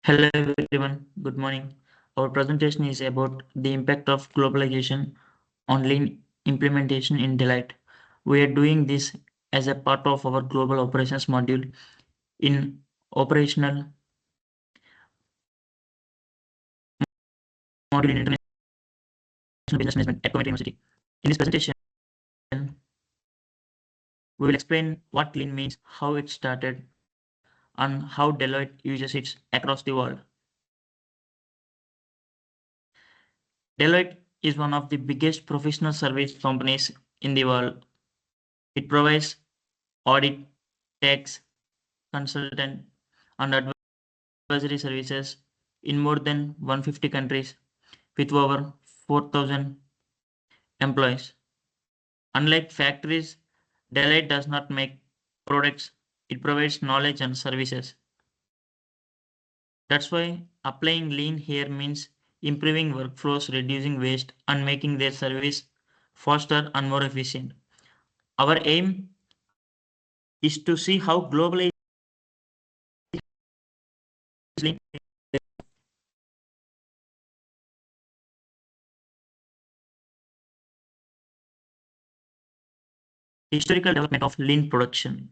Hello everyone, good morning. Our presentation is about the impact of globalization on lean implementation in Deloitte. We are doing this as a part of our global operations module in operational module in international business management at Coventry University. In this presentation, we will explain what lean means, how it started, and how Deloitte uses it across the world. Deloitte is one of the biggest professional service companies in the world. It provides audit, tax, consultant, and advisory services in more than 150 countries with over 4,000 employees. Unlike factories, Deloitte does not make products, it provides knowledge and services. That's why applying lean here means improving workflows, reducing waste, and making their service faster and more efficient. Our aim is to see how globally lean historical development of lean production.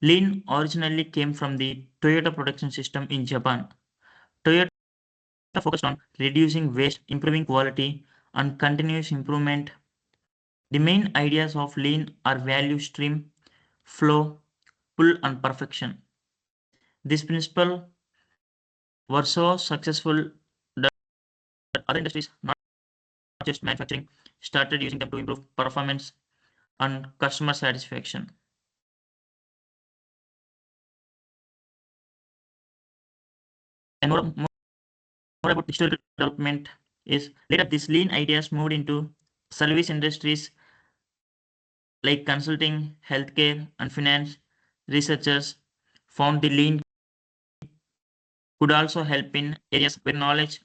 Lean originally came from the Toyota production system in Japan. Toyota focused on reducing waste, improving quality, and continuous improvement. The main ideas of lean are value stream, flow, pull, and perfection. These principles were so successful that other industries, not just manufacturing, started using them to improve performance and customer satisfaction. And more about historical development is later these lean ideas moved into service industries like consulting, healthcare, and finance. Researchers found the lean could also help in areas where knowledge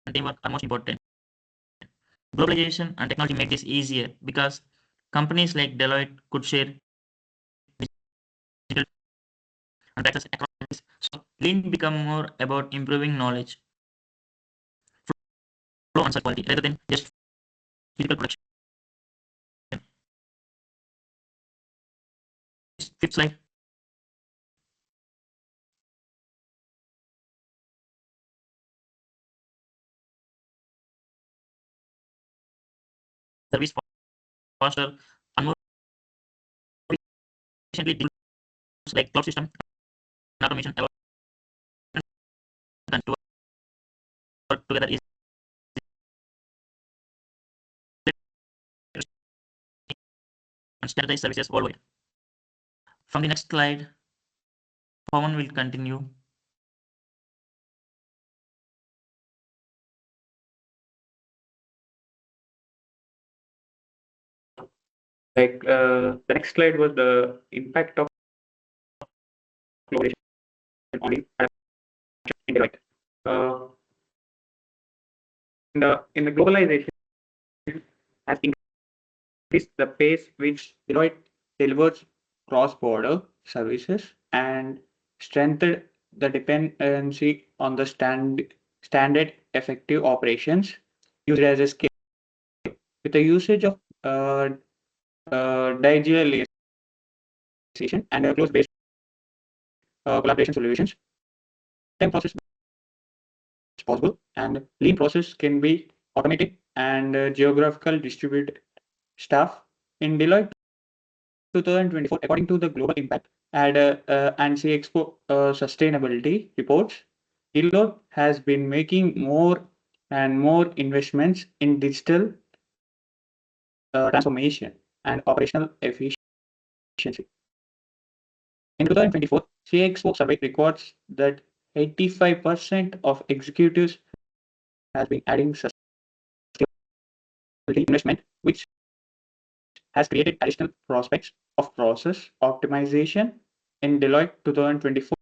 and teamwork are most important. Globalization and technology made this easier because companies like Deloitte could share digital and practices across countries. So lean become more about improving knowledge, flow, and quality rather than just physical production. Fifth slide. Service faster and more efficiently tools like cloud system and automation allow them to work together easily and standardize services worldwide. From the next slide, Pawan will continue. The next slide was the impact of globalization on Deloitte. Uh, in the globalization has increased the pace which Deloitte delivers cross-border services and strengthened the dependency on the standard effective operations used as a scale. With the usage of digitalization and close-based collaboration solutions, time process is possible and lean process can be automated and geographical distributed staff. In Deloitte 2024, according to the Global Impact and CEXPO sustainability reports, Deloitte has been making more and more investments in digital transformation and operational efficiency. In 2024, CEXPO survey records that 85% of executives has been adding sustainability investment, which has created additional prospects of process optimization. In Deloitte 2024,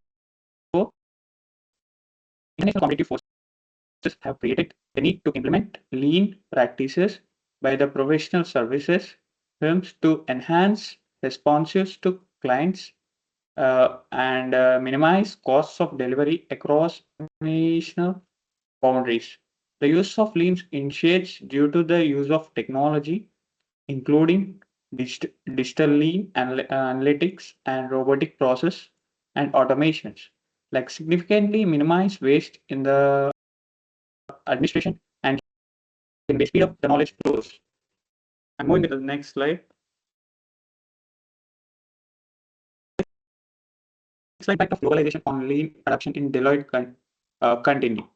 international competitive forces have created the need to implement lean practices by the professional services firms to enhance responses to clients' and minimize costs of delivery across national boundaries. The use of lean initiates due to the use of technology, including digital lean analytics and robotic process and automations, like significantly minimize waste in the administration and can speed up the knowledge flows. I'm moving to the next slide. Next slide, impact of globalization on lean adoption in Deloitte continue.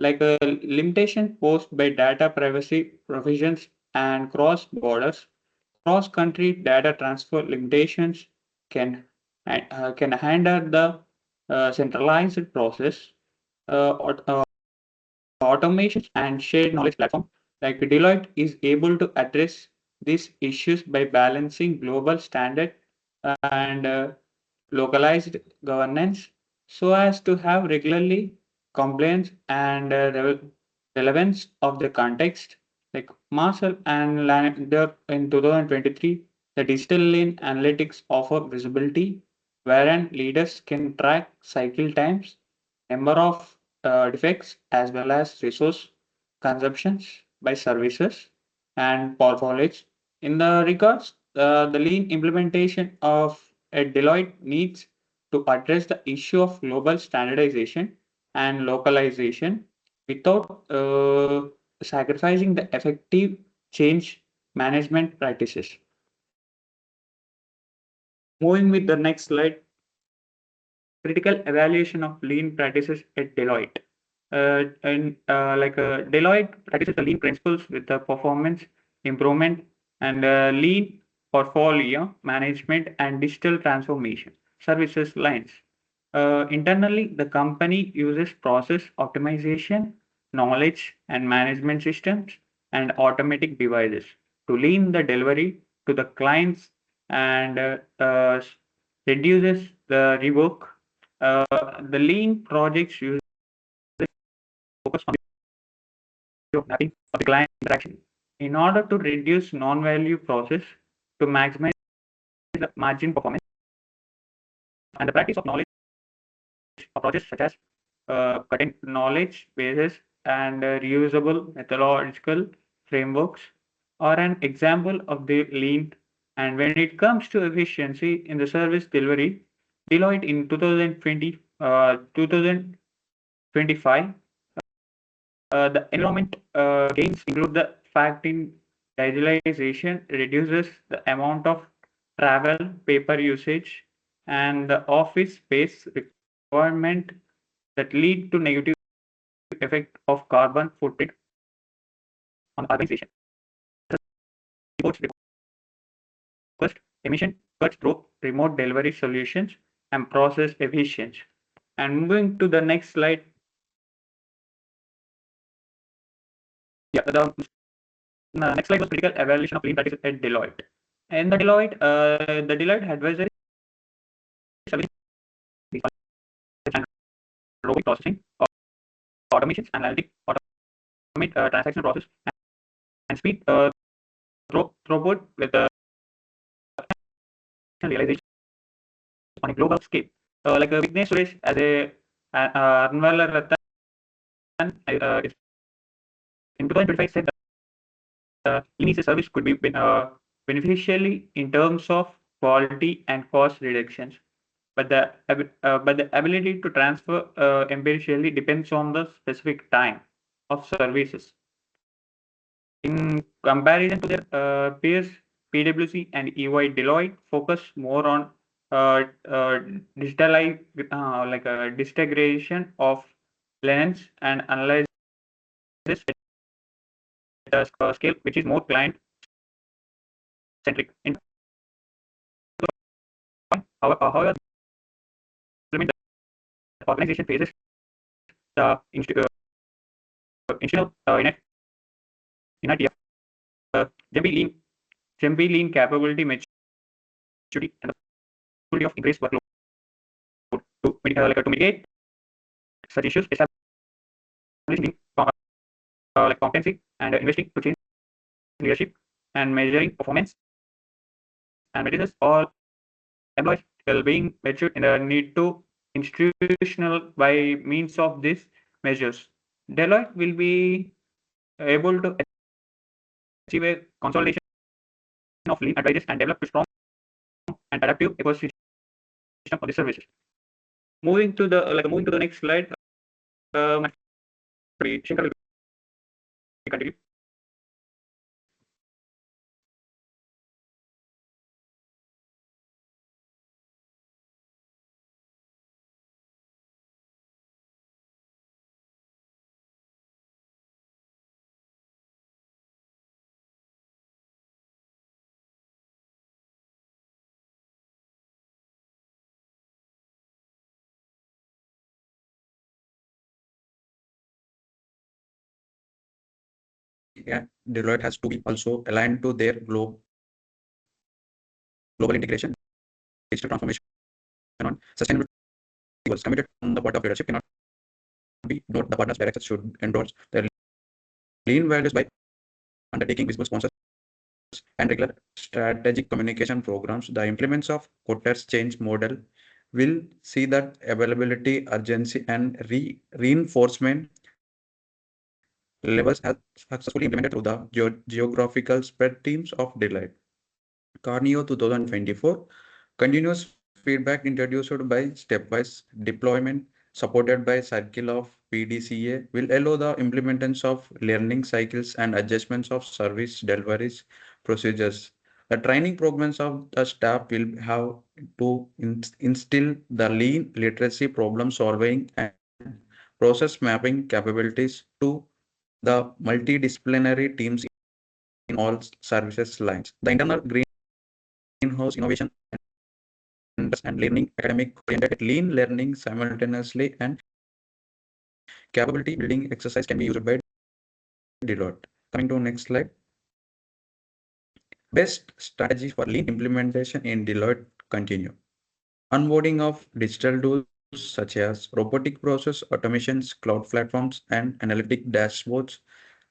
Like a limitation posed by data privacy provisions and cross borders, cross country data transfer limitations can hinder the centralized process, automations and shared knowledge platform. Like Deloitte is able to address these issues by balancing global standard and localized governance so as to have regularly compliance and relevance of the context. Like Marshall and Lander in 2023, the digital lean analytics offer visibility wherein leaders can track cycle times, number of defects, as well as resource consumptions by services and portfolios. In the regards, the lean implementation of Deloitte needs to address the issue of global standardization and localization without sacrificing the effective change management practices. Moving with the next slide, critical evaluation of lean practices at Deloitte. Deloitte practices the lean principles with the performance improvement and lean portfolio management and digital transformation services lines. Internally, the company uses process optimization, knowledge and management systems, and automatic devices to lean the delivery to the clients and reduces the rework. The lean projects use focus on the mapping of the client interaction in order to reduce non-value process to maximize the margin performance, and the practice of knowledge approaches such as cutting knowledge bases and reusable methodological frameworks are an example of the lean. And when it comes to efficiency in the service delivery, Deloitte in 2025, the environment gains include the fact in digitalization reduces the amount of travel, paper usage, and the office space requirement that lead to negative effect of carbon footprint on urbanization. Reports request emission cuts through remote delivery solutions and process efficiency. And moving to the next slide. Yeah, the next slide was critical evaluation of lean practices at Deloitte. And the Deloitte advisory service and robotic processing, automations, analytic, automate transaction process, and speed throughput with realization on a global scale. Like Vignesh Suresh as a Anwala Ratan in 2025 said that lean service could be beneficially in terms of quality and cost reductions, but the ability to transfer empirically depends on the specific time of services. In comparison to their peers, PwC and EY, Deloitte focus more on disaggregation of lens and analysis at a scale which is more client centric. However, the organization faces the institutional inertia, jumpy lean capability maturity, and the possibility of increased workload to mitigate such issues. Establishing competency and investing to change leadership and measuring performance and matrices all employees will being measured in the need to institutional by means of these measures. Deloitte will be able to achieve a consolidation of lean advantages and develop a strong and adaptive ecosystem of the services. Moving to the next slide, Shankar will continue. Yeah, Deloitte has to be also aligned to their global integration, digital transformation on sustainability goals. Committed on the part of leadership cannot be ignored. The partners directors should endorse their lean values by undertaking visible sponsors and regular strategic communication programs. The implements of Kotter's change model will see that availability, urgency, and reinforcement levels have successfully implemented through the geographical spread teams of Deloitte. Carneo 2024 continuous feedback introduced by stepwise deployment supported by circle of PDCA will allow the implementation of learning cycles and adjustments of service deliveries procedures. The training programs of the staff will have to instill the lean literacy, problem solving, and process mapping capabilities to the multidisciplinary teams in all services lines. The internal greenhouse innovation and learning academic oriented lean learning simultaneously and capability building exercise can be used by Deloitte. Coming to next slide. Best strategies for lean implementation in Deloitte continue. Onboarding of digital tools such as robotic process automations, cloud platforms, and analytic dashboards,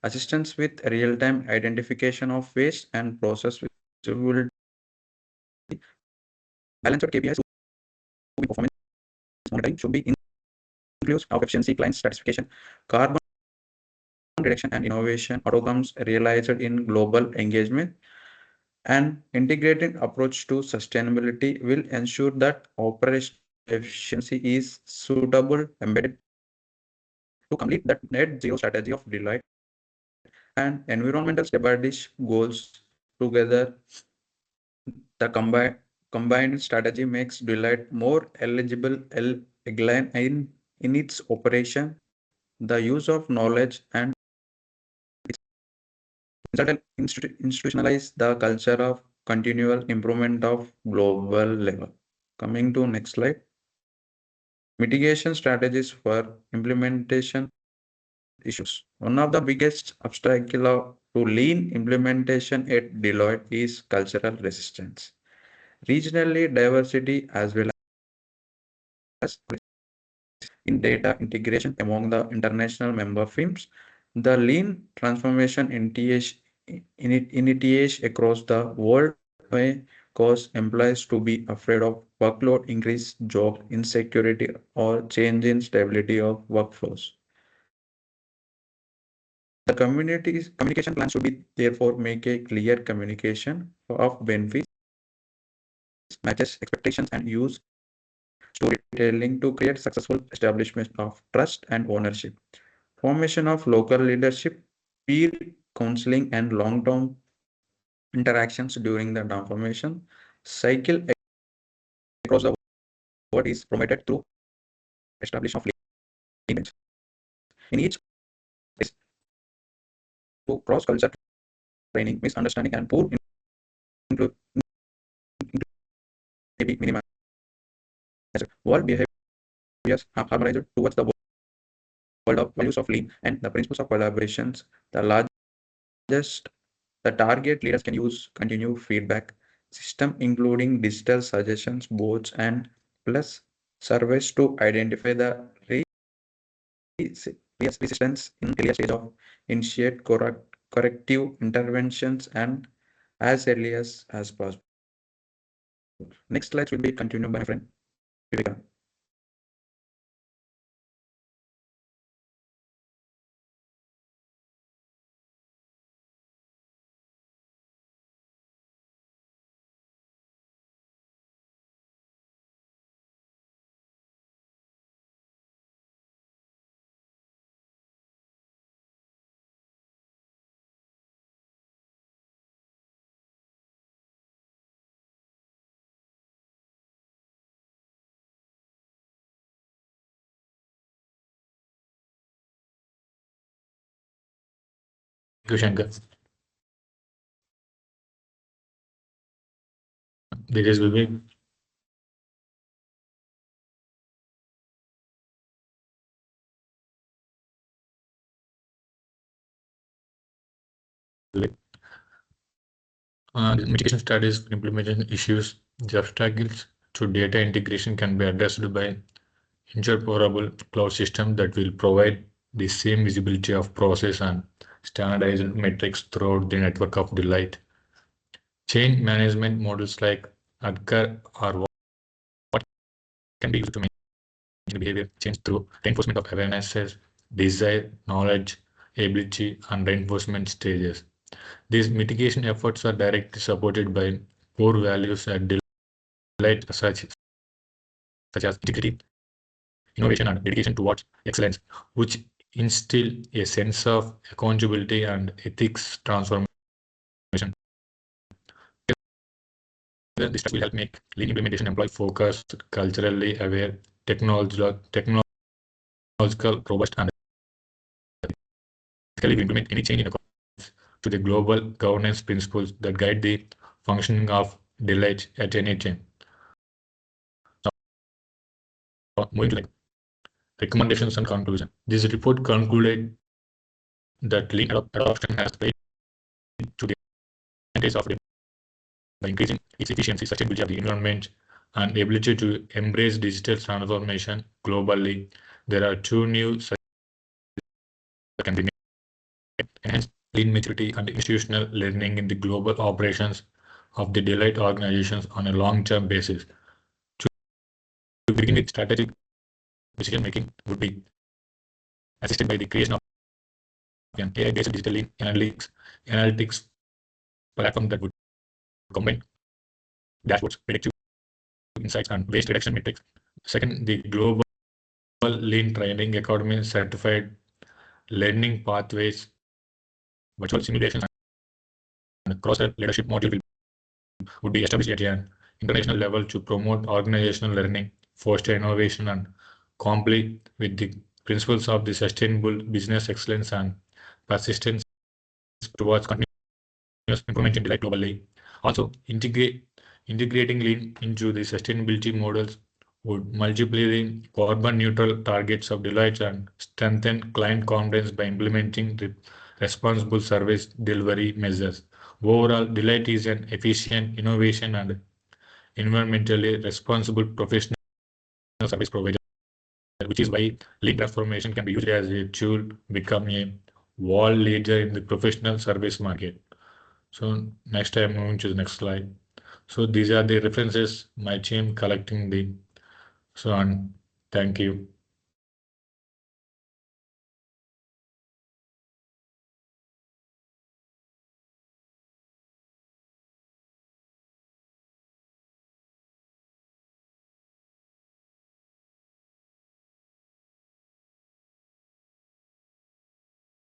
assistance with real-time identification of waste and process visibility, balanced KPIs to performance monitoring should be inclusive of efficiency, client satisfaction, carbon reduction, and innovation outcomes realized in global engagement. An integrated approach to sustainability will ensure that operational efficiency is suitable embedded to complete that net zero strategy of Deloitte and environmental stability goals together. The combined strategy makes Deloitte more eligible in its operation, the use of knowledge, and institutionalize the culture of continual improvement of global level. Coming to next slide. Mitigation strategies for implementation issues. One of the biggest obstacle to lean implementation at Deloitte is cultural resistance. Regionally diversity as well as in data integration among the international member firms. The lean transformation initiates across the world may cause employees to be afraid of workload increase, job insecurity, or change in stability of workflows. The communication plan should be therefore make a clear communication of benefits, matches expectations, and use storytelling to create successful establishment of trust and ownership. Formation of local leadership, peer counseling, and long-term interactions during the transformation cycle across the world is promoted through establishment of events. In each case, to cross-culture training, misunderstanding, and poor include minimized. World behaviors harmonized towards the world of values of lean and the principles of collaborations. The largest the target leaders can use continuous feedback system, including digital suggestions boards and plus surveys to identify the resistance in earlier stage of initiate corrective interventions and as early as possible. Next slides will be continued by my friend Viveka. Thank you, Shankar. This is Vivek. Mitigation studies for implementation issues, the obstacles to data integration can be addressed by interoperable cloud system that will provide the same visibility of process and standardized metrics throughout the network of Delight. Change management models like ADKAR are what can be used to manage behavior change through reinforcement of awarenesses, desire, knowledge, ability, and reinforcement stages. These mitigation efforts are directly supported by core values at Delight such as integrity, innovation, and dedication towards excellence, which instill a sense of accountability and ethics transformation. This will help make lean implementation employee focused, culturally aware, technological, robust, and ethically we implement any change in accordance to the global governance principles that guide the functioning of Delight at any time. Now, moving to the recommendations and conclusion. This report concluded that lean adoption has played to the advantage of by increasing its efficiency, sustainability of the environment, and ability to embrace digital transformation globally. There are two new that can be made: enhance lean maturity and institutional learning in the global operations of the Delight organizations on a long-term basis. To begin with, strategic decision making would be assisted by the creation of an AI-based digital lean analytics platform that would combine dashboards, predictive insights, and waste reduction metrics. Second, the global lean training academy certified learning pathways, virtual simulations, and cross leadership module would be established at an international level to promote organizational learning, foster innovation, and comply with the principles of the sustainable business excellence and persistence towards continuous improvement in Delight globally. Also, integrating lean into the sustainability models would multiply the carbon neutral targets of Delight and strengthen client confidence by implementing the responsible service delivery measures. Overall, Delight is an efficient, innovation, and environmentally responsible professional service provider, which is why lean transformation can be used as a tool to become a world leader in the professional service market. So next I'm moving to the next slide. So these are the references my team collecting the, and thank you.